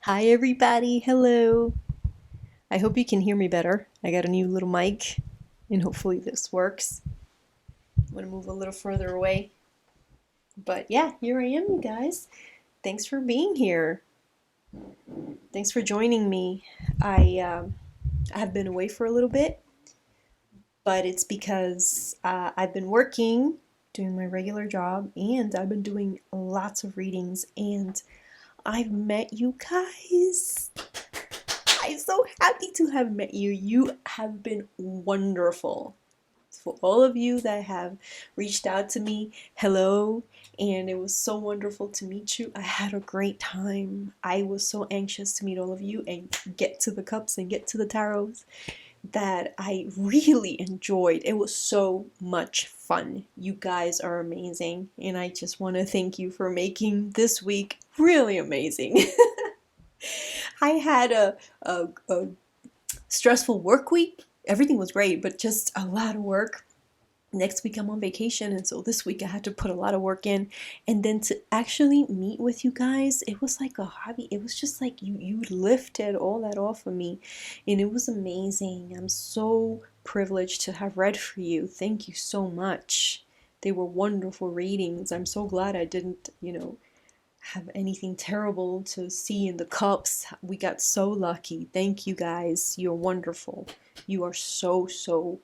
Hi everybody, hello. I hope you can hear me better. I got a new little mic and hopefully this works. I'm gonna move a little further away. But yeah, here I am, you guys. Thanks for being here. Thanks for joining me. I have been away for a little bit, but it's because I've been working, doing my regular job, and I've been doing lots of readings, and I've met you guys. I'm so happy to have met you. You have been wonderful. For all of you that have reached out to me, hello, and it was so wonderful to meet you. I had a great time. I was so anxious to meet all of you and get to the cups and get to the tarots that I really enjoyed. It was so much fun. You guys are amazing, and I just want to thank you for making this week really amazing. I had a stressful work week. Everything was great, but just a lot of work. Next week I'm on vacation, and so this week I had to put a lot of work in. And then to actually meet with you guys, it was like a hobby. It was just like you lifted all that off of me, and it was amazing. I'm so privileged to have read for you. Thank you so much. They were wonderful readings. I'm so glad I didn't, have anything terrible to see in the cups. We got so lucky. Thank you guys. You're wonderful. You are so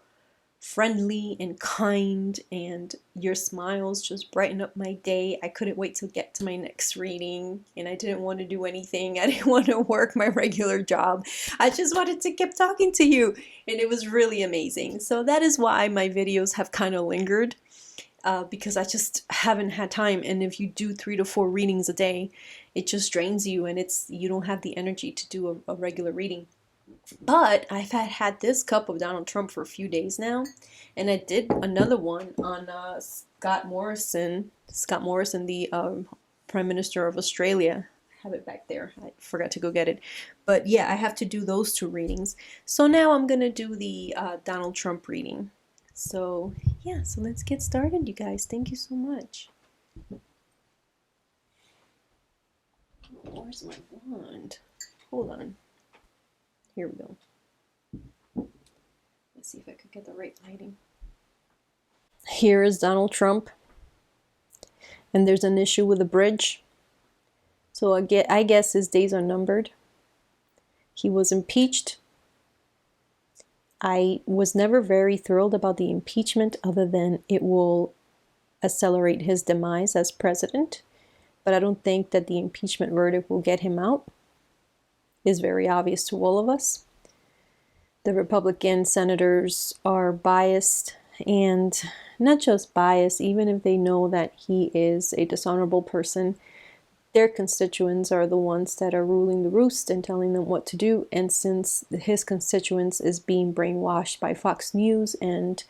friendly and kind, and your smiles just brighten up my day. I couldn't wait to get to my next reading, and I didn't want to do anything. I didn't want to work my regular job. I just wanted to keep talking to you, and it was really amazing. So that is why my videos have kind of lingered. Because I just haven't had time, and if you do 3 to 4 readings a day, it just drains you, and you don't have the energy to do a regular reading. But I've had this cup of Donald Trump for a few days now, and I did another one on Scott Morrison, the Prime Minister of Australia. I have it back there. I forgot to go get it. But yeah, I have to do those 2 readings. So now I'm gonna do the Donald Trump reading. So yeah, so let's get started, you guys. Thank you so much. Where's my wand? Hold on. Here we go. Let's see if I could get the right lighting. Here is Donald Trump, and there's an issue with a bridge. So I guess his days are numbered. He was impeached. I was never very thrilled about the impeachment, other than it will accelerate his demise as president. But I don't think that the impeachment verdict will get him out. It's very obvious to all of us. The Republican senators are biased, and not just biased, even if they know that he is a dishonorable person, their constituents are the ones that are ruling the roost and telling them what to do. And since his constituents is being brainwashed by Fox News and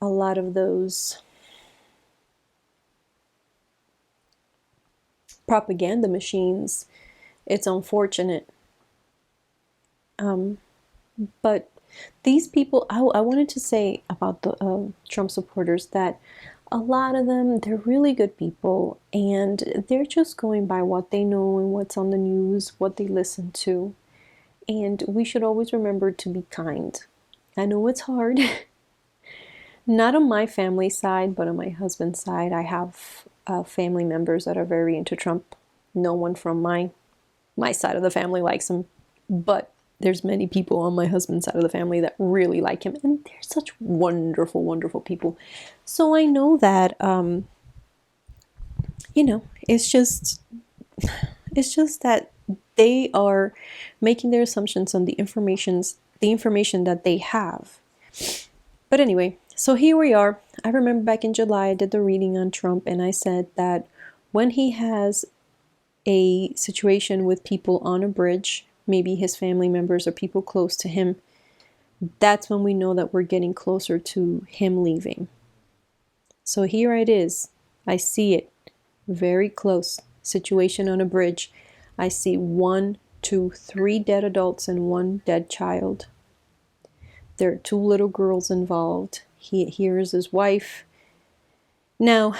a lot of those propaganda machines, it's unfortunate. But these people, I wanted to say about the Trump supporters that a lot of them, they're really good people, and they're just going by what they know and what's on the news, what they listen to. And we should always remember to be kind. I know it's hard. Not on my family side, but on my husband's side, I have family members that are very into Trump. No one from my side of the family likes him, but there's many people on my husband's side of the family that really like him, and they're such wonderful, wonderful people. So I know that, it's just that they are making their assumptions on the information that they have. But anyway, so here we are. I remember back in July, I did the reading on Trump, and I said that when he has a situation with people on a bridge, maybe his family members or people close to him, that's when we know that we're getting closer to him leaving. So here it is. I see it very close. Situation on a bridge. I see 1, 2, 3 dead adults and 1 dead child. There are 2 little girls involved. Here's his wife. Now,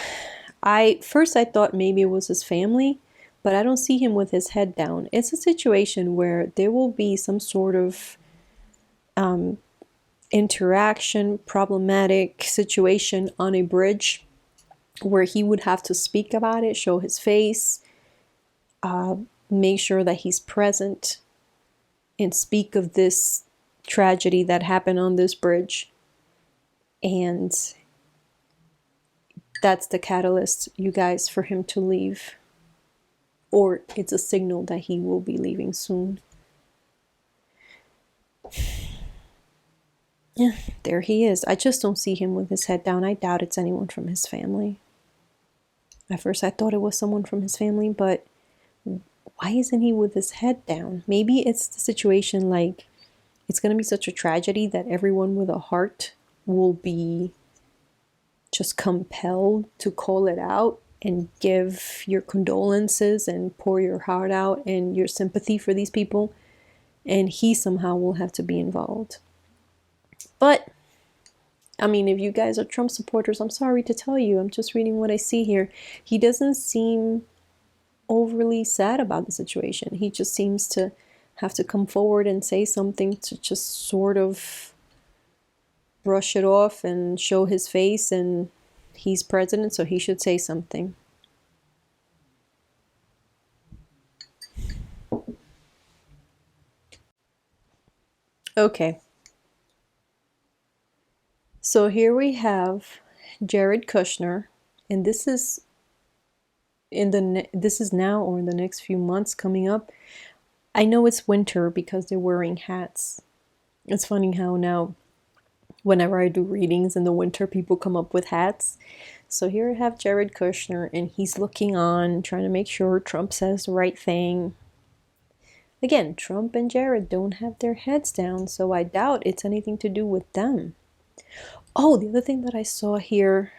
I thought maybe it was his family, but I don't see him with his head down. It's a situation where there will be some sort of interaction, problematic situation on a bridge where he would have to speak about it, show his face, make sure that he's present, and speak of this tragedy that happened on this bridge. And that's the catalyst, you guys, for him to leave. Or it's a signal that he will be leaving soon. Yeah, there he is. I just don't see him with his head down. I doubt it's anyone from his family. At first I thought it was someone from his family, but why isn't he with his head down? Maybe it's the situation like it's going to be such a tragedy that everyone with a heart will be just compelled to call it out and give your condolences and pour your heart out and your sympathy for these people. And he somehow will have to be involved. But, I mean, if you guys are Trump supporters, I'm sorry to tell you. I'm just reading what I see here. He doesn't seem overly sad about the situation. He just seems to have to come forward and say something to just sort of brush it off and show his face, and he's president, so he should say something. Okay. So here we have Jared Kushner, and this is now or in the next few months coming up. I know it's winter because they're wearing hats. It's funny how now whenever I do readings in the winter, people come up with hats. So here I have Jared Kushner, and he's looking on, trying to make sure Trump says the right thing. Again, Trump and Jared don't have their heads down, so I doubt it's anything to do with them. Oh, the other thing that I saw here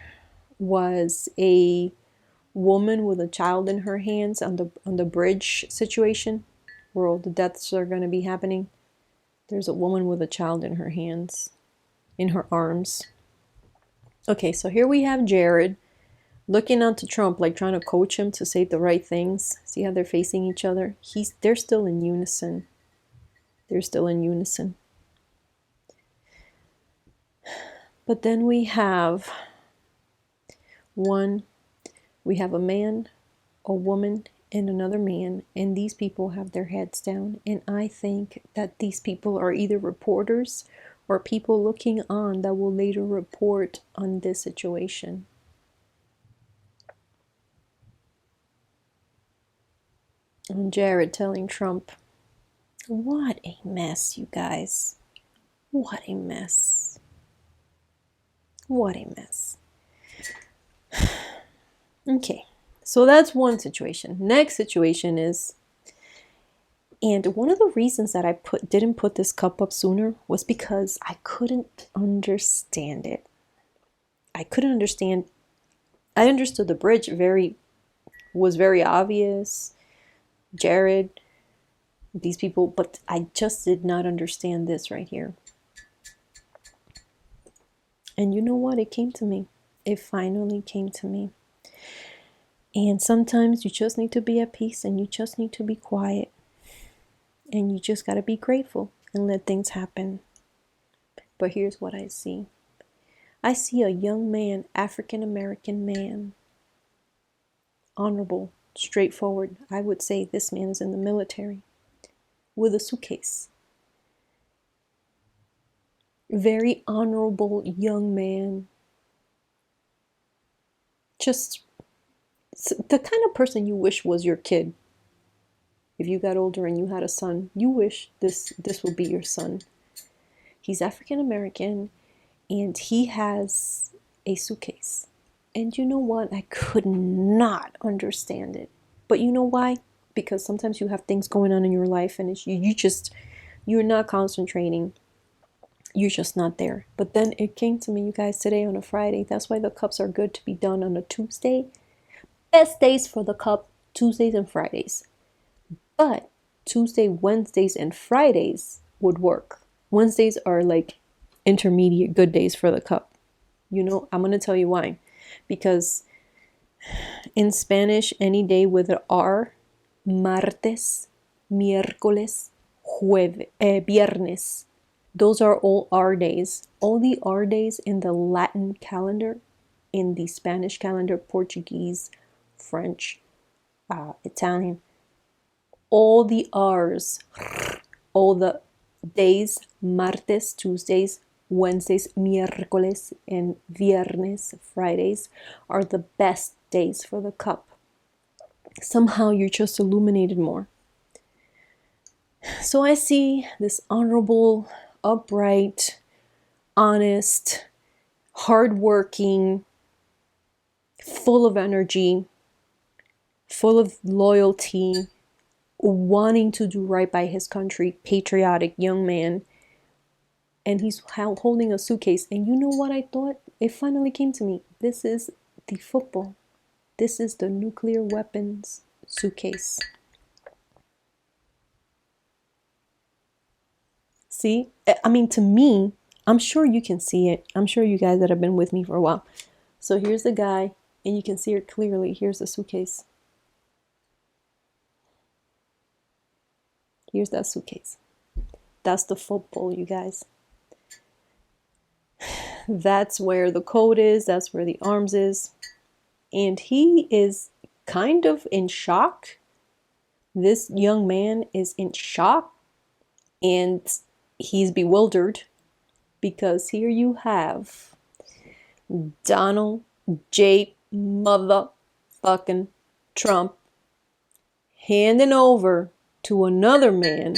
was a woman with a child in her hands on the bridge situation where all the deaths are going to be happening. There's a woman with a child in her hands, in her arms. Okay, so here we have Jared looking onto Trump, like trying to coach him to say the right things. See how they're facing each other? They're still in unison. They're still in unison. But then we have a man, a woman, and another man, and these people have their heads down. And I think that these people are either reporters or people looking on that will later report on this situation. And Jared telling Trump, what a mess, you guys. What a mess. What a mess. Okay, so that's one situation. Next situation is, and one of the reasons that I didn't put this cup up sooner was because I couldn't understand it. I couldn't understand. I understood the bridge was very obvious. Jared, these people, but I just did not understand this right here. And you know what? It came to me. It finally came to me. And sometimes you just need to be at peace and you just need to be quiet. And you just got to be grateful and let things happen. But here's what I see. I see a young man, African American man, honorable, straightforward. I would say this man is in the military with a suitcase. Very honorable young man. Just the kind of person you wish was your kid. If you got older and you had a son, you wish this would be your son. He's African American and he has a suitcase. And you know what? I could not understand it. But you know why? Because sometimes you have things going on in your life and you're not concentrating. You're just not there. But then it came to me, you guys, today on a Friday. That's why the cups are good to be done on a Tuesday. Best days for the cup, Tuesdays and Fridays. But Tuesday, Wednesdays, and Fridays would work. Wednesdays are like intermediate good days for the cup. You know, I'm going to tell you why. Because in Spanish, any day with an R martes, miércoles, viernes. Those are all R days. All the R days in the Latin calendar, in the Spanish calendar, Portuguese, French, Italian, all the R's, all the days, martes, Tuesdays, Wednesdays, miércoles, and viernes, Fridays, are the best days for the cup. Somehow you're just illuminated more. So I see this honorable, upright, honest, hardworking, full of energy, full of loyalty, wanting to do right by his country, patriotic young man. And he's holding a suitcase. And you know what I thought? It finally came to me. This is the football. This is the nuclear weapons suitcase. See? I mean, to me, I'm sure you can see it. I'm sure you guys that have been with me for a while. So here's the guy, and you can see it clearly. Here's the suitcase. Here's that suitcase. That's the football, you guys. That's where the code is. That's where the arms is. And he is kind of in shock. This young man is in shock. And he's bewildered. Because here you have Donald J. motherfucking Trump handing over to another man.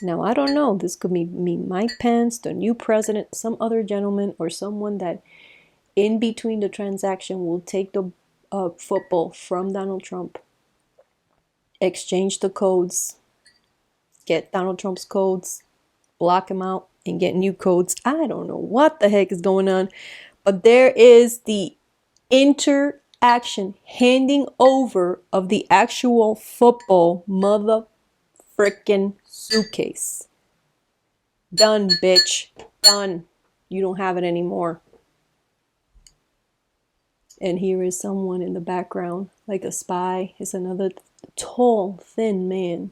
Now, I don't know. This could be Mike Pence, the new president, some other gentleman, or someone that in between the transaction will take the football from Donald Trump, exchange the codes, get Donald Trump's codes, block him out, and get new codes. I don't know what the heck is going on, but there is the interaction, handing over of the actual football mother frickin' suitcase. Done, bitch. Done. You don't have it anymore. And here is someone in the background, like a spy. It's another tall, thin man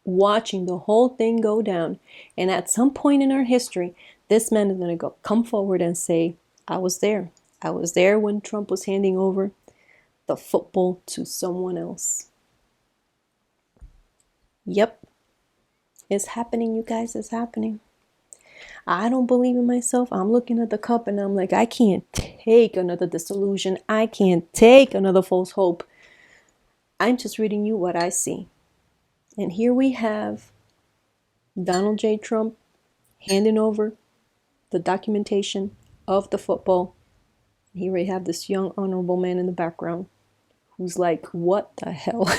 watching the whole thing go down. And at some point in our history, this man is going to come forward and say, I was there. I was there when Trump was handing over the football to someone else. Yep. It's happening, you guys. It's happening. I don't believe in myself. I'm looking at the cup and I'm like, I can't take another disillusion. I can't take another false hope. I'm just reading you what I see. And here we have Donald J. Trump handing over the documentation of the football. Here we have this young honorable man in the background who's like, what the hell?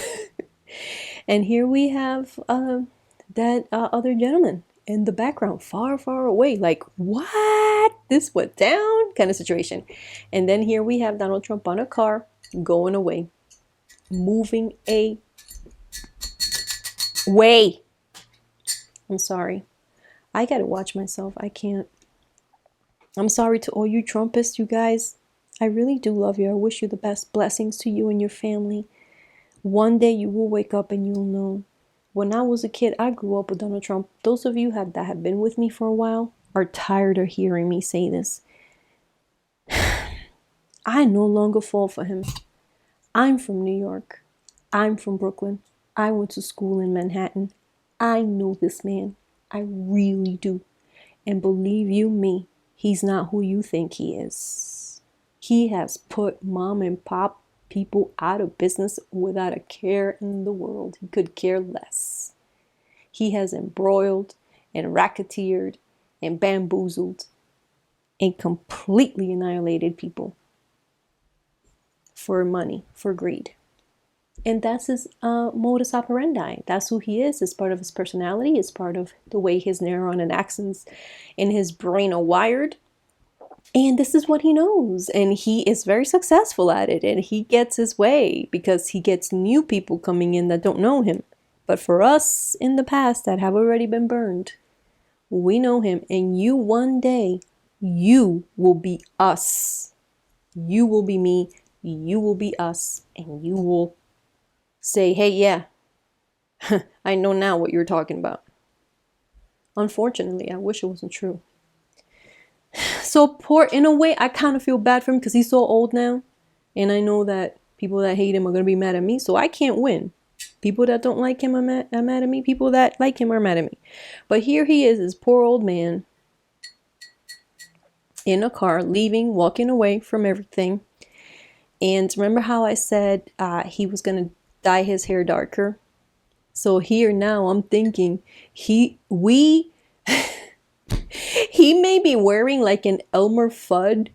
And here we have that other gentleman in the background, far, far away, like, what? This went down kind of situation. And then here we have Donald Trump on a car going away, moving away. I'm sorry. I gotta watch myself. I can't. I'm sorry to all you Trumpists, you guys. I really do love you. I wish you the best blessings to you and your family. One day you will wake up and you'll know. When I was a kid, I grew up with Donald Trump. Those of you that have been with me for a while are tired of hearing me say this. I no longer fall for him. I'm from New York. I'm from Brooklyn. I went to school in Manhattan. I know this man. I really do. And believe you me, he's not who you think he is. He has put mom and pop people out of business without a care in the world. He could care less. He has embroiled and racketeered and bamboozled and completely annihilated people for money, for greed. And that's his modus operandi. That's who he is. It's part of his personality. It's part of the way his neuron and axons in his brain are wired. And this is what he knows. And he is very successful at it. And he gets his way because he gets new people coming in that don't know him. But for us in the past that have already been burned, we know him. And you one day, you will be us. You will be me. You will be us. And you will say, hey, yeah, I know now what you're talking about. Unfortunately, I wish it wasn't true. So poor, in a way, I kind of feel bad for him because he's so old now. And I know that people that hate him are going to be mad at me. So I can't win. People that don't like him are mad at me. People that like him are mad at me. But here he is, this poor old man in a car, leaving, walking away from everything. And remember how I said he was going to dye his hair darker? So here now I'm thinking he may be wearing like an Elmer Fudd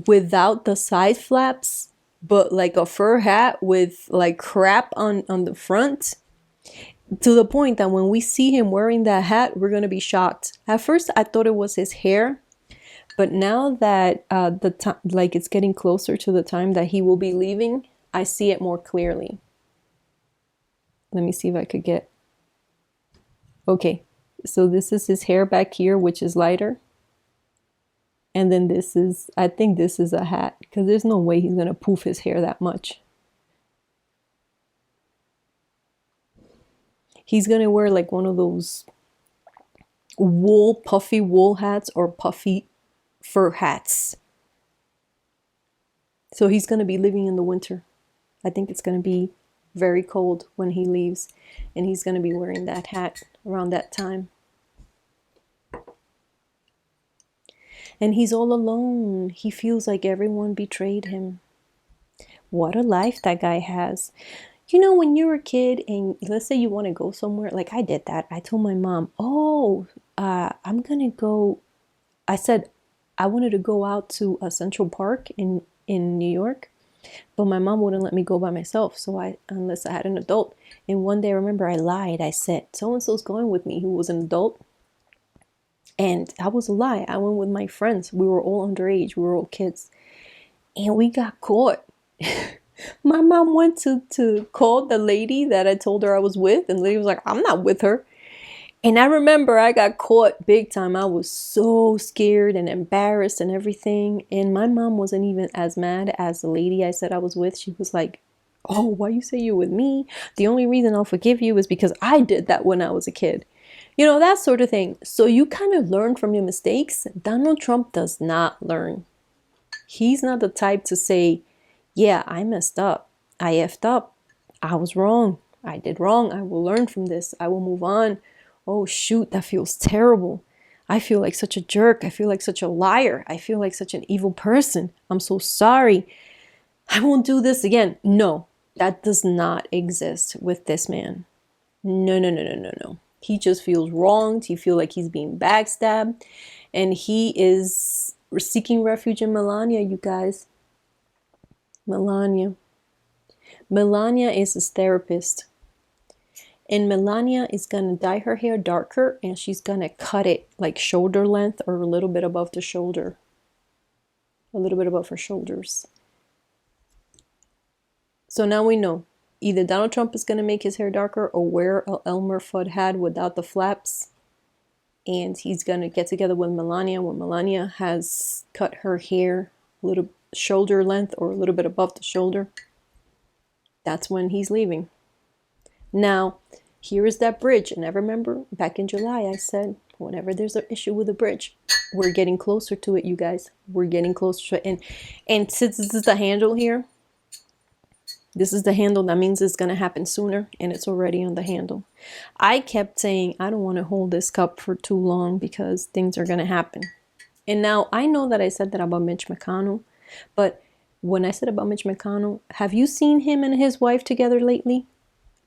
without the side flaps, but like a fur hat with like crap on the front, to the point that when we see him wearing that hat, we're gonna be shocked. At first I thought it was his hair, but now that the time, like it's getting closer to the time that he will be leaving, I see it more clearly. Let me see if I could get, okay, so this is his hair back here, which is lighter. And then this is, I think this is a hat, because there's no way he's going to poof his hair that much. He's going to wear like one of those puffy wool hats or puffy fur hats. So he's going to be living in the winter. I think it's going to be very cold when he leaves. And he's going to be wearing that hat around that time. And he's all alone. He feels like everyone betrayed him. What a life that guy has. You know, when you're a kid and let's say you want to go somewhere, like I did that. I told my mom, I'm going to go. I said I wanted to go out to a Central Park in New York, but my mom wouldn't let me go by myself. So unless I had an adult. And one day I remember I lied. I said, so-and-so's going with me who was an adult. And that was a lie. I went with my friends. We were all underage. We were all kids. And we got caught. My mom went to call the lady that I told her I was with. And the lady was like, I'm not with her. And I remember I got caught big time. I was so scared and embarrassed and everything. And my mom wasn't even as mad as the lady I said I was with. She was like, oh, why you say you're with me? The only reason I'll forgive you is because I did that when I was a kid. You know, that sort of thing. So you kind of learn from your mistakes. Donald Trump does not learn. He's not the type to say, yeah, I messed up. I effed up. I was wrong. I did wrong. I will learn from this. I will move on. Oh, shoot, that feels terrible. I feel like such a jerk. I feel like such a liar. I feel like such an evil person. I'm so sorry. I won't do this again. No, that does not exist with this man. No, no, no, no, no, no. He just feels wronged. He feels like he's being backstabbed. And he is seeking refuge in Melania, you guys. Melania. Melania is his therapist. And Melania is going to dye her hair darker. And she's going to cut it like shoulder length or a little bit above the shoulder. A little bit above her shoulders. So now we know. Either Donald Trump is going to make his hair darker or wear an Elmer Fudd hat without the flaps. And he's going to get together with Melania when Melania has cut her hair a little shoulder length or a little bit above the shoulder. That's when he's leaving. Now, here is that bridge. And I remember back in July I said, whenever there's an issue with a bridge, we're getting closer to it, you guys. We're getting closer to it. And since this is the handle here, this is the handle. That means it's going to happen sooner. And it's already on the handle. I kept saying, I don't want to hold this cup for too long because things are going to happen. And now I know that I said that about Mitch McConnell. But when I said about Mitch McConnell, have you seen him and his wife together lately?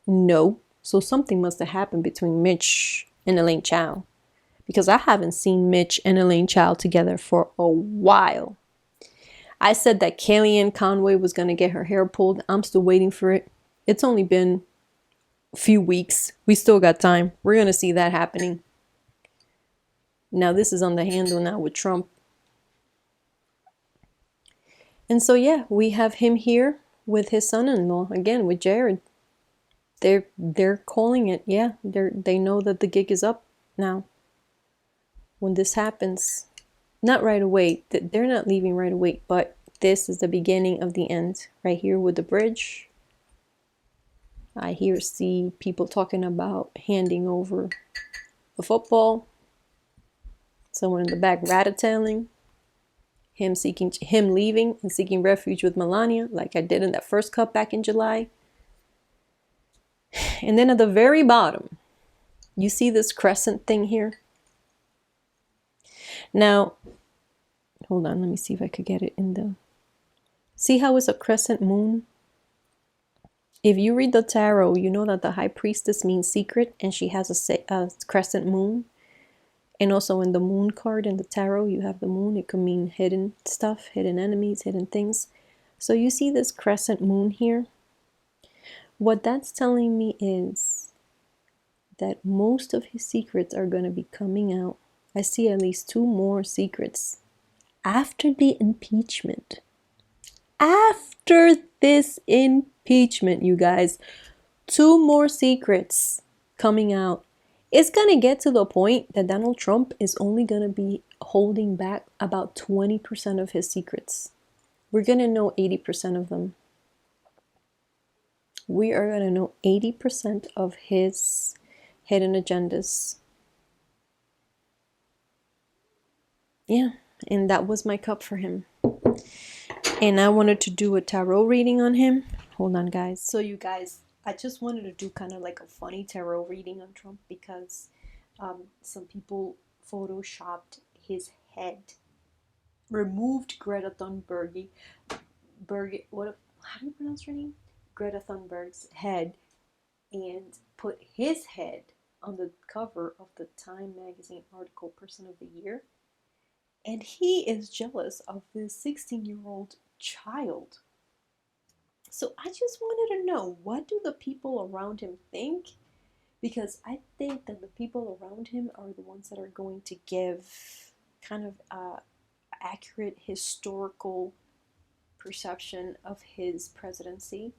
No. So something must have happened between Mitch and Elaine Chao. Because I haven't seen Mitch and Elaine Chao together for a while. I said that Kellyanne Conway was going to get her hair pulled. I'm still waiting for it. It's only been a few weeks. We still got time. We're going to see that happening. Now this is on the handle now with Trump. And so yeah, we have him here with his son-in-law. Again, with Jared. They're calling it. Yeah, they know that the gig is up now. When this happens. Not right away. They're not leaving right away. But this is the beginning of the end. Right here with the bridge. I see people talking about handing over the football. Someone in the back rat-a-tailing. Him leaving and seeking refuge with Melania, like I did in that first cup back in July. And then at the very bottom, you see this crescent thing here? Now, hold on, let me see if I could get it in the... See how it's a crescent moon? If you read the tarot, you know that the high priestess means secret, and she has a crescent moon. And also in the moon card in the tarot, you have the moon. It could mean hidden stuff, hidden enemies, hidden things. So you see this crescent moon here? What that's telling me is that most of his secrets are going to be coming out. I see at least 2 more secrets after the impeachment. After this impeachment, you guys, 2 more secrets coming out. It's going to get to the point that Donald Trump is only going to be holding back about 20% of his secrets. We're going to know 80% of them. We are going to know 80% of his hidden agendas. Yeah, and that was my cup for him. And I wanted to do a tarot reading on him. Hold on, guys. So you guys, I just wanted to do kind of like a funny tarot reading on Trump because some people photoshopped his head, removed Greta Thunberg, how do you pronounce her name? Greta Thunberg's head, and put his head on the cover of the Time magazine article Person of the Year. And he is jealous of this 16-year-old child. So I just wanted to know, what do the people around him think? Because I think that the people around him are the ones that are going to give kind of accurate historical perception of his presidency.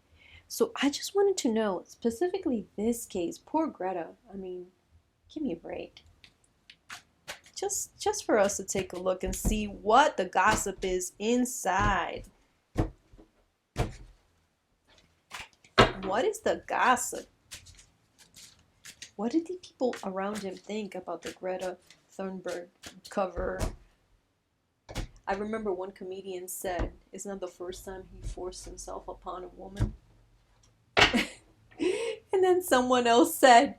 So I just wanted to know, specifically this case, poor Greta. I mean, give me a break. Just for us to take a look and see what the gossip is inside. What is the gossip? What did the people around him think about the Greta Thunberg cover? I remember one comedian said, it's not the first time he forced himself upon a woman. And then someone else said,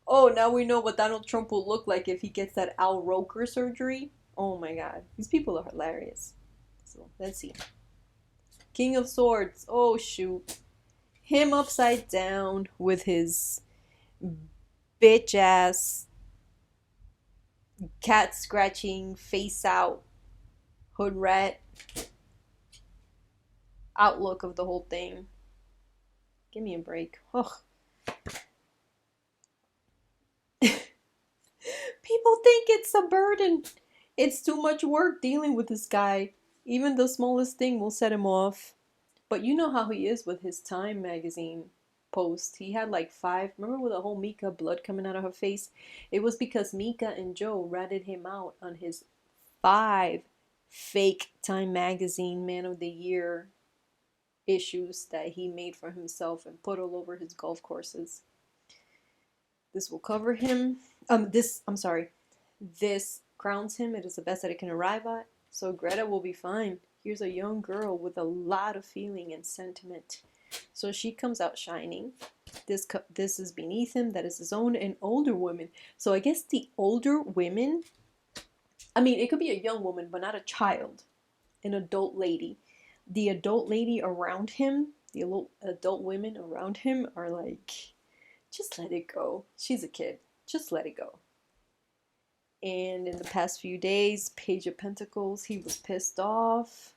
oh, now we know what Donald Trump will look like if he gets that Al Roker surgery. Oh my God, these people are hilarious. So let's see. King of Swords. Oh shoot. Him upside down with his bitch ass cat scratching face out hood rat outlook of the whole thing. Give me a break. Ugh. People think it's a burden. It's too much work dealing with this guy. Even the smallest thing will set him off. But you know how he is with his Time magazine post. He had like 5. Remember with the whole Mika blood coming out of her face? It was because Mika and Joe ratted him out on his 5 fake Time magazine Man of the Year issues that he made for himself and put all over his golf courses. This will cover him. This crowns him. It is the best that it can arrive at. So Greta will be fine. Here's a young girl with a lot of feeling and sentiment. So she comes out shining. This is beneath him. That is his own. And older women. So I guess the older women, I mean, it could be a young woman, but not a child. An adult lady. The adult lady around him, the adult women around him are like, just let it go. She's a kid. Just let it go. And in the past few days, Page of Pentacles, he was pissed off.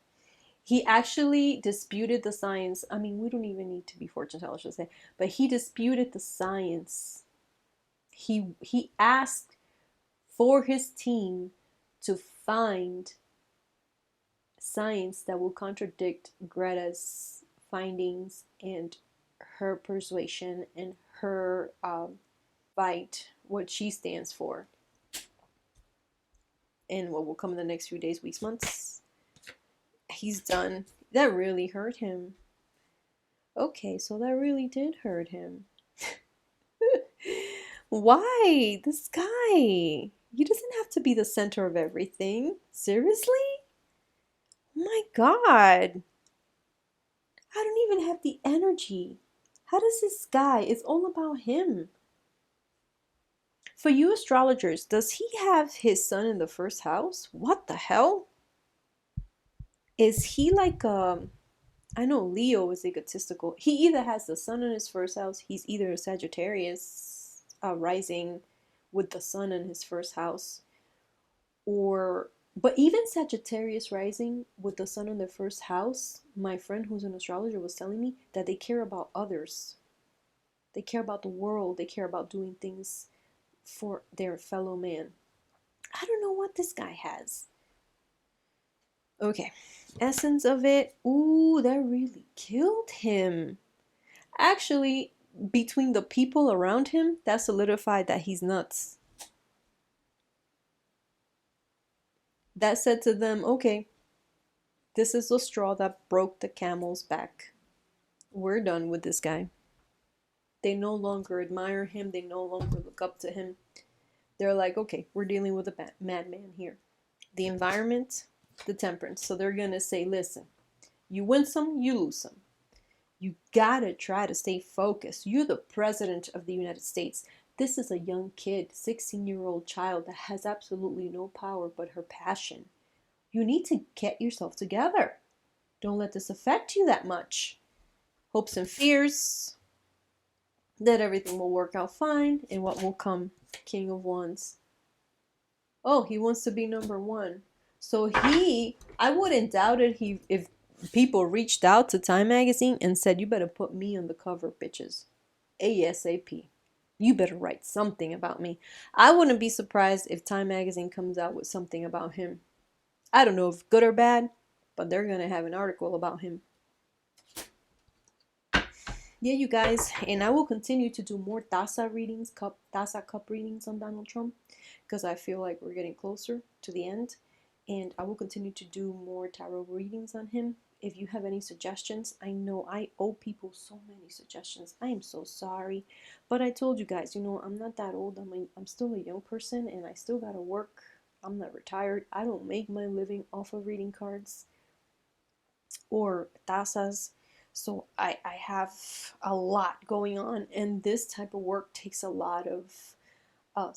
He actually disputed the science. I mean, we don't even need to be fortune tellers to say, but he disputed the science. He asked for his team to find science that will contradict Greta's findings and her persuasion and her fight, what she stands for, and what will come in the next few days, weeks, months. He's done. That really hurt him. Okay, so that really did hurt him. Why? This guy. He doesn't have to be the center of everything. Seriously? Oh my God. I don't even have the energy. How does this guy? It's all about him. For you astrologers, does he have his sun in the first house? What the hell? Is he like I know Leo is egotistical. He either has the sun in his first house, he's either a Sagittarius rising with the sun in his first house, or but even Sagittarius rising with the sun in their first house, my friend who's an astrologer was telling me that they care about others. They care about the world, they care about doing things for their fellow man. I don't know what this guy has. Okay, essence of it. Ooh, that really killed him. Actually, between the people around him, that solidified that he's nuts. That said to them, okay, this is the straw that broke the camel's back. We're done with this guy. They no longer admire him, they no longer look up to him. They're like, okay, we're dealing with a madman here. The environment, the temperance. So they're gonna say, listen, you win some, you lose some. You gotta try to stay focused. You're the president of the United States. This is a young kid, 16-year-old child that has absolutely no power but her passion. You need to get yourself together. Don't let this affect you that much. Hopes and fears that everything will work out fine and what will come. King of Wands. Oh, he wants to be number one. So I wouldn't doubt it if people reached out to Time Magazine and said, you better put me on the cover, bitches. ASAP. You better write something about me. I wouldn't be surprised if Time Magazine comes out with something about him. I don't know if good or bad, but they're going to have an article about him. Yeah, you guys, and I will continue to do more Taza readings, Taza cup readings on Donald Trump, because I feel like we're getting closer to the end, and I will continue to do more tarot readings on him. If you have any suggestions, I know I owe people so many suggestions. I am so sorry, but I told you guys, I'm not that old. I'm still a young person, and I still gotta work. I'm not retired. I don't make my living off of reading cards or tazas. So I have a lot going on, and this type of work takes a lot of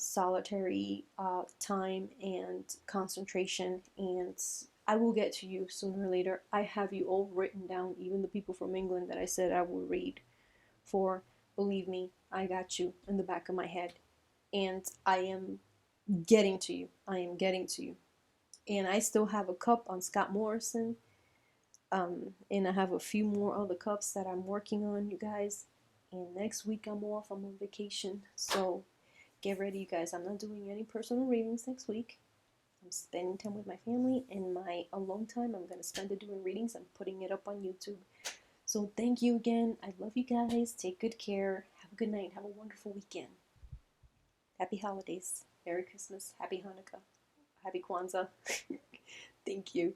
solitary time and concentration, and I will get to you sooner or later. I have you all written down, even the people from England that I said I will read for. Believe me, I got you in the back of my head, and I am getting to you. I am getting to you. And I still have a cup on Scott Morrison. And I have a few more other cups that I'm working on, you guys. And next week I'm off. I'm on vacation. So get ready, you guys. I'm not doing any personal readings next week. I'm spending time with my family, and my alone time I'm going to spend it doing readings. I'm putting it up on YouTube. So thank you again. I love you guys. Take good care. Have a good night. Have a wonderful weekend. Happy holidays. Merry Christmas. Happy Hanukkah. Happy Kwanzaa. Thank you.